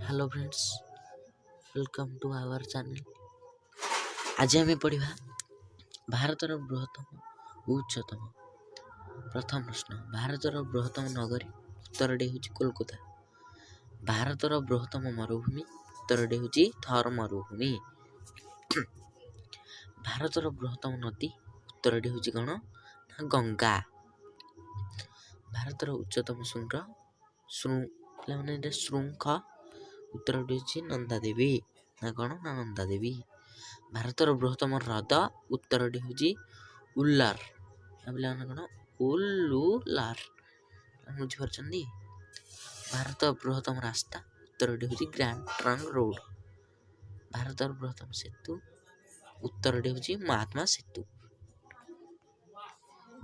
Hello friends, welcome to our channel. आज आम पढ़ा भारतर बृहत्तम और उच्चतम। प्रथम प्रश्न, भारतर बृहत्तम नगरी उत्तरटी हूँ कोलकाता। भारतर बृहत्तम मरुभूमि उत्तरटी हूँ थर मरुभूमि। भारतर बृहत्तम नदी उत्तरटी हूँ कौन ना गंगा। भारतर उच्चतम शृंख उत्तरटी हूँ नंदा देवी ना कौन ना नंदा देवी। भारतर बृहत्तम हृद उत्तरटी हूँ उल्लार कौन उल्लूलार बुझीपार। भारत बृहत्तम रास्ता उत्तरटी हूँ ग्रैंड ट्रंक रोड। भारतर बृहत्तम सेतु उत्तरटी हूँ महात्मा सेतु।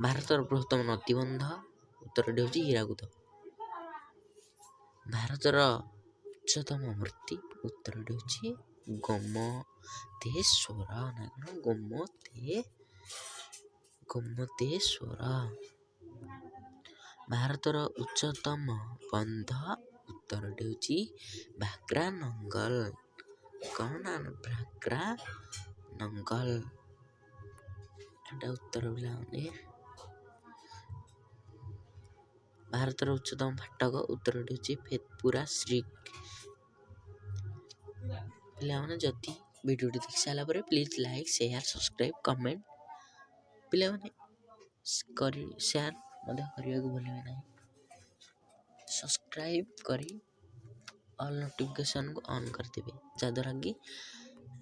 भारतर बृहत्तम नदीबंध उत्तरटी हूँ हीराकुद। भारतर उच्चतम मूर्ति उत्तरटी हूँ गोमतेश्वर ना कौन गोमतेश्वर। भारतर उच्चतम बंध उत्तरटी हूँ भाक्रा नंगल कौन ना भाक्रा नंगल उत्तर पिलाने। भारतर उच्चतम फाटक उत्तरटी हूँ फेतपुरा श्री। पिलाने जदि वीडियो देख सारा पर please like share subscribe comment पिलाने शेयर करने को भूलिए नहीं। सब्सक्राइब करी ऑल नोटिफिकेशन को ऑन कर देवे जहाँद्वारा कि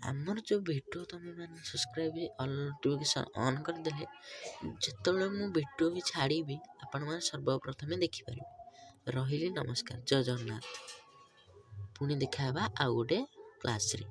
आमर जो वीडियो तुम मैंने सब्सक्राइब ऑल नोटिफिकेशन ऑन कर देले जिते मु वीडियो भी छाड़ी आपण मैंने सर्वप्रथमे देखिपारे। रही नमस्कार, जय जगन्नाथ। पुणी देखा आउ गोटे क्लास रे।